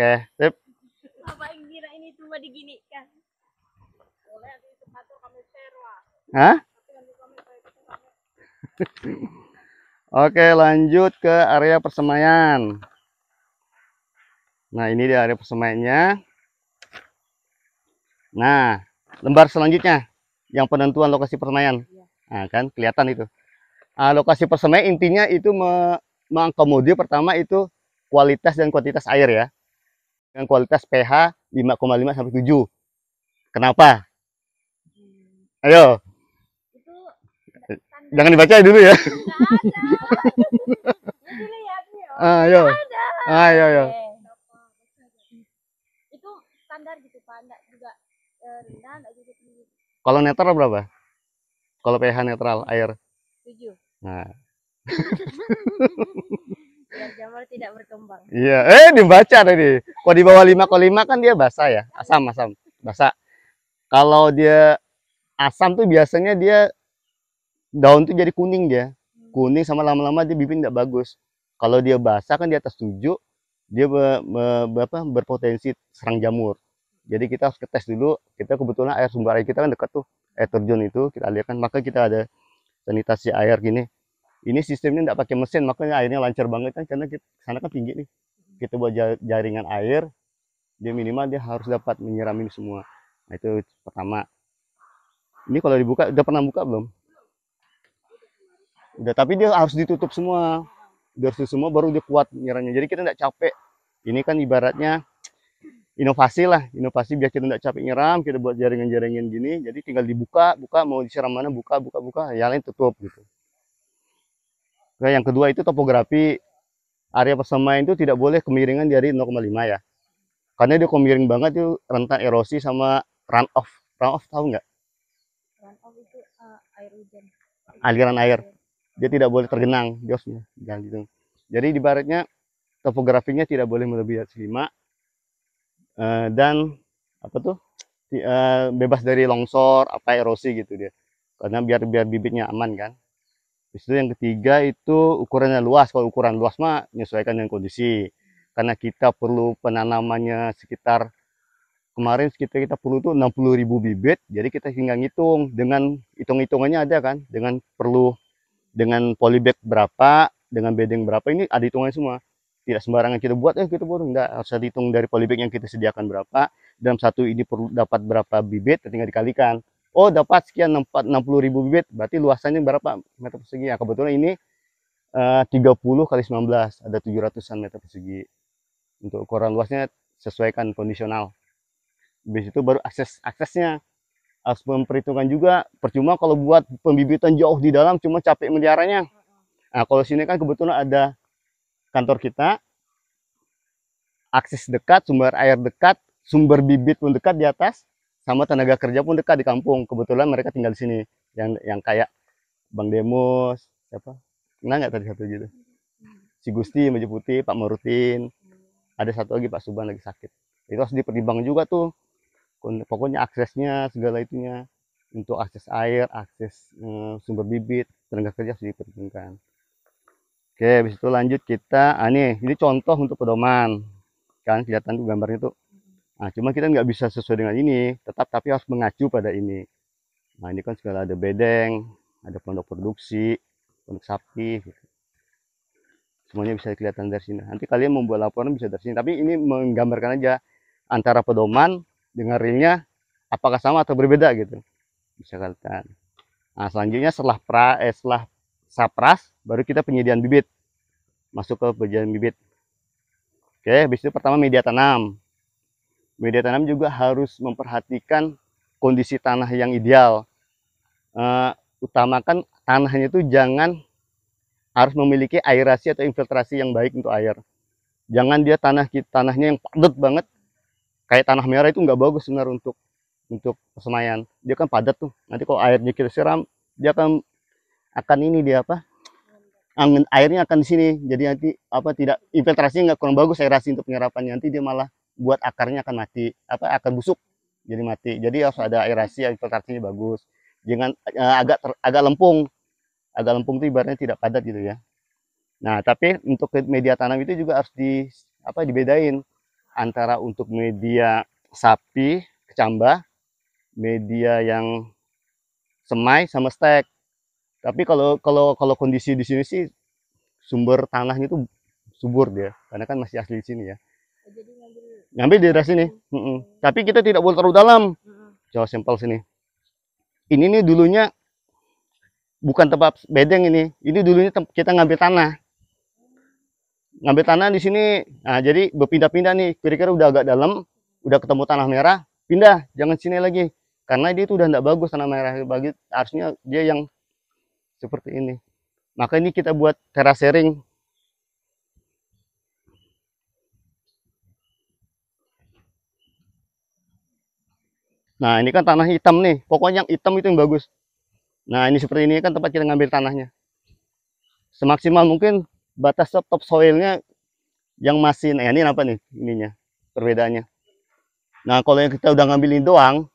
Oke, sip. Apa yang kira ini cuma diginikan? Boleh di tempatnya kami sewa. Hah? Oke, lanjut ke area persemaian. Nah, ini dia area persemaiannya. Nah, lembar selanjutnya yang penentuan lokasi persemaian. Nah, kan kelihatan itu. Lokasi persemaian intinya itu mengakomodir pertama itu kualitas dan kuantitas air ya. Dengan kualitas pH 5,5 sampai 7. Kenapa? Ayo. Itu Jangan dibaca dulu ya. nggak ada. Ini lihatnya. Ayo. Ada. Ayo. Itu standar gitu Pak, enggak juga rendah, enggak juga tinggi. Kalau netral berapa? Kalau pH netral air. 7. Nah. Biar jamur tidak berkembang. Iya, dibaca tadi. Kalau di bawah 5,5 kan dia basah ya, asam, basah. Kalau dia asam tuh biasanya dia daun tuh jadi kuning dia. Kuning sama lama-lama dia bibit nggak bagus. Kalau dia basah kan di atas 7, dia berpotensi serang jamur. Jadi kita harus tes dulu. Kita kebetulan sumber air kita kan dekat tuh, air terjun itu kita alirkan. Maka kita ada sanitasi air gini. Ini sistemnya nggak pakai mesin, makanya airnya lancar banget kan, karena kita sana kan tinggi nih. Kita buat jaringan air, dia minimal dia harus dapat menyiram ini semua. Nah itu pertama. Ini kalau dibuka, udah pernah buka belum? Udah, tapi dia harus ditutup semua. Dia harus semua baru dia kuat nyiramnya. Jadi kita nggak capek. Ini kan ibaratnya inovasi lah, inovasi biar kita nggak capek nyiram. Kita buat jaringan-jaringan gini, jadi tinggal dibuka, mau disiram mana, buka, yang lain tutup gitu. Nah, yang kedua itu topografi. Area persemaian itu tidak boleh kemiringan dari 0,5 ya. Karena dia kemiring banget itu rentan erosi sama runoff. Runoff tahu nggak? Runoff itu air hujan. Aliran air. Dia tidak boleh tergenang, josnya. Jangan gitu. Jadi di baratnya topografinya tidak boleh melebihi 5 dan apa tuh? Bebas dari longsor, apa erosi gitu dia. Karena biar bibitnya aman kan. Itu yang ketiga itu ukurannya luas. Kalau ukuran luas mah menyesuaikan dengan kondisi. Karena kita perlu penanamannya sekitar kemarin kita perlu tuh 60.000 bibit. Jadi kita tinggal ngitung dengan hitung-hitungannya ada kan. Dengan polybag berapa, dengan bedding berapa, ini ada hitungannya semua. Tidak sembarangan kita buat, kita baru enggak, harus dihitung dari polybag yang kita sediakan berapa. Dalam satu ini perlu dapat berapa bibit, tinggal dikalikan. Oh dapat sekian 60.000 bibit, berarti luasannya berapa meter persegi? Ya, kebetulan ini 30 kali 19, ada 700-an meter persegi. Untuk ukuran luasnya sesuaikan kondisional. Habis itu baru aksesnya harus memperhitungkan juga. Percuma kalau buat pembibitan jauh di dalam cuma capek meliharanya. Nah kalau sini kan kebetulan ada kantor kita, akses dekat, sumber air dekat, sumber bibit pun dekat di atas, sama tenaga kerja pun dekat di kampung. Kebetulan mereka tinggal di sini. Yang kayak Bang Demos, siapa? Kenal nggak tadi satu gitu? Si Gusti, baju putih, Pak Marutin. Ada satu lagi Pak Suban lagi sakit. Itu harus dipertimbangkan juga tuh. Pokoknya aksesnya, segala itunya. Untuk akses air, akses sumber bibit, tenaga kerja harus dipertimbangkan. Oke, habis itu lanjut kita, ini contoh untuk pedoman. Kan kelihatan tuh gambarnya tuh. Nah, cuma kita nggak bisa sesuai dengan ini, tapi harus mengacu pada ini. Nah, ini kan segala ada bedeng, ada pondok produksi, pondok sapi, gitu. Semuanya bisa kelihatan dari sini. Nanti kalian membuat laporan bisa dari sini. Tapi ini menggambarkan aja antara pedoman dengan realnya apakah sama atau berbeda gitu. Bisa kelihatan. Nah, selanjutnya setelah sapras, baru kita penyediaan bibit. Masuk ke penyediaan bibit. Oke, habis itu pertama media tanam. Media tanam juga harus memperhatikan kondisi tanah yang ideal. Utamakan tanahnya itu jangan harus memiliki aerasi atau infiltrasi yang baik untuk air. Jangan dia tanahnya yang padat banget. Kayak tanah merah itu nggak bagus sebenarnya untuk persemaian. Dia kan padat tuh. Nanti kalau airnya kita siram, dia akan ini dia apa? Angin airnya akan di sini. Jadi nanti tidak infiltrasinya nggak kurang bagus aerasi untuk penyerapannya. Nanti dia malah buat akarnya akan mati, akan busuk. Jadi mati. Jadi harus ada aerasi, infiltrasinya bagus. Jangan agak lempung. Agak lempung itu ibaratnya tidak padat gitu ya. Nah, tapi untuk media tanam itu juga harus dibedain. antara untuk media sapi, kecambah, media yang semai sama stek. Tapi kalau kondisi di sini sih sumber tanahnya itu subur dia, karena kan masih asli di sini ya. Jadi Ngambil di daerah sini. Tapi kita tidak boleh terlalu dalam. Coba sampel sini. Ini nih dulunya bukan tempat bedeng ini. Ini dulunya kita ngambil tanah. Ngambil tanah di sini. Nah, jadi berpindah-pindah nih. Kira-kira udah agak dalam, udah ketemu tanah merah, pindah, jangan sini lagi. Karena dia itu udah enggak bagus tanah merah. Bagi harusnya dia yang seperti ini. Maka ini kita buat terasering. Nah, ini kan tanah hitam nih. Pokoknya yang hitam itu yang bagus. Nah, ini seperti ini kan tempat kita ngambil tanahnya. Semaksimal mungkin batas top soilnya yang masih, nah ini apa nih ininya, perbedaannya. Nah, kalau yang kita udah ngambilin doang,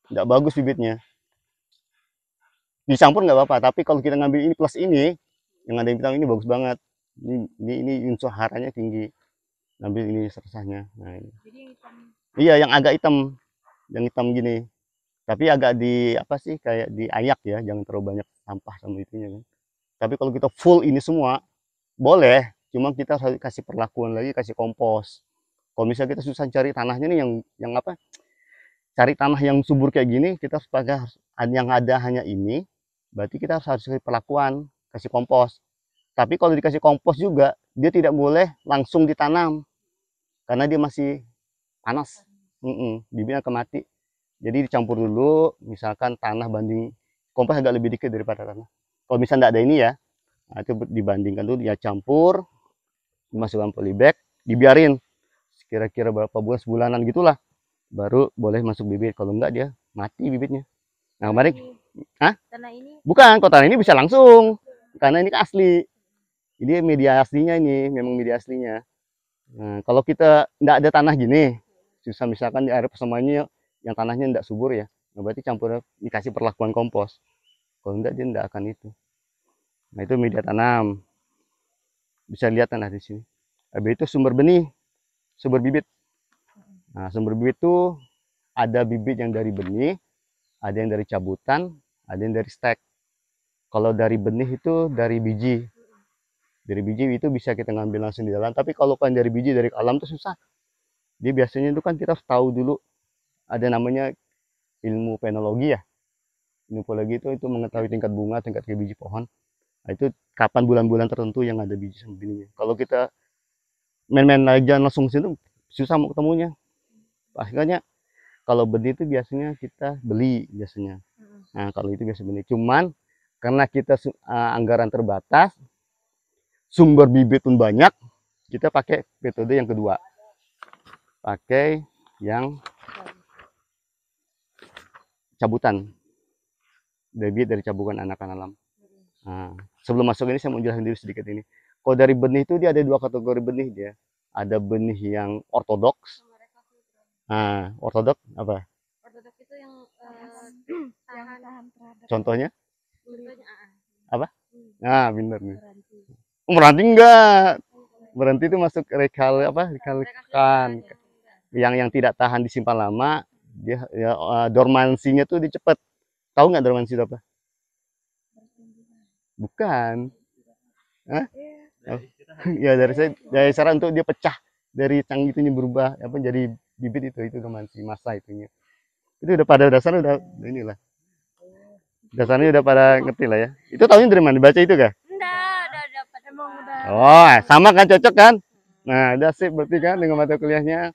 nggak bagus bibitnya. Dicampur nggak apa-apa, tapi kalau kita ngambil ini plus ini, yang ada yang bilang ini bagus banget. Ini unsur haranya tinggi. Ngambil ini serasanya. Nah, ini. Jadi yang hitam. Iya, yang agak hitam. Yang hitam gini. Tapi agak di apa sih, kayak diayak ya, jangan terlalu banyak sampah sama itunya kan. Tapi kalau kita full ini semua boleh, cuma kita harus kasih perlakuan lagi, kasih kompos. Kalau misalnya kita susah cari tanahnya nih yang apa? Cari tanah yang subur kayak gini, kita harus pakai yang ada hanya ini. Berarti kita harus kasih perlakuan, kasih kompos. Tapi kalau dikasih kompos juga, dia tidak boleh langsung ditanam karena dia masih panas. Bibitnya akan mati. Jadi dicampur dulu, misalkan tanah banding kompos agak lebih dikit daripada tanah. Kalau misalnya tidak ada ini ya, nah itu dibandingkan dulu, dia campur, dimasukkan polybag, dibiarin kira-kira berapa bulan, sebulanan gitulah, baru boleh masuk bibit. Kalau enggak dia mati bibitnya. Nah kemarin, Tanah ini? Bukan, kalau tanah ini bisa langsung, karena ini kan asli. Ini media aslinya, ini memang media aslinya. Nah, kalau kita enggak ada tanah gini, susah misalkan di area persamaannya yang tanahnya enggak subur ya, nah, berarti campur dikasih perlakuan kompos. Kalau enggak dia enggak akan itu. Nah itu media tanam, bisa lihat tanah di sini. Habis itu sumber benih, sumber bibit. Nah sumber bibit itu ada bibit yang dari benih, ada yang dari cabutan, ada yang dari stek. Kalau dari benih itu dari biji. Dari biji itu bisa kita ngambil langsung di dalam. Tapi kalau kan dari biji dari alam itu susah. Dia biasanya itu kan kita harus tahu dulu, ada namanya ilmu penologi ya. Ilmu penologi itu mengetahui tingkat bunga, tingkat biji pohon. Nah, itu kapan bulan-bulan tertentu yang ada biji sama bininya. Kalau kita main-main aja langsung situ, susah mau ketemunya. Akhirnya kalau benih itu biasanya kita beli biasanya. Nah kalau itu biasa beli. Cuman karena kita anggaran terbatas, sumber bibit pun banyak, kita pakai metode yang kedua. Pakai yang cabutan. Bibit dari cabukan anakan alam. Nah, sebelum masuk ini saya mau jelasin dulu sedikit ini. Kalau dari benih itu dia ada dua kategori benih dia. Ada benih yang ortodoks. Nah, ortodoks apa? Ortodoks itu yang tahan terhadap. Contohnya? Contohnya Apa? Nah, benar nih. Meranti enggak. Berhenti itu masuk rekalkan. Yang tidak tahan disimpan lama, dia ya, dormansinya tuh dicepet. Tahu nggak dormansi itu apa? Bukan. Hah? Oh. Ya dari cara untuk dia pecah dari cang itunya berubah apa jadi bibit itu dormansi masa itunya. Itu udah pada dasarnya udah inilah. Dasarnya udah pada ngerti lah ya. Itu tahunya dari mana? Baca itu kah? Enggak, udah dapat emang udah. Oh, sama kan, cocok kan? Nah, udah sip berarti kan dengan mata kuliahnya.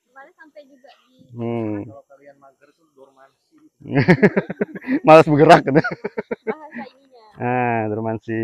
Kemarin sampai juga di Kalau kalian mager tuh dormansi. Malas bergerak gitu. bahasa ininya. Nah, dormansi.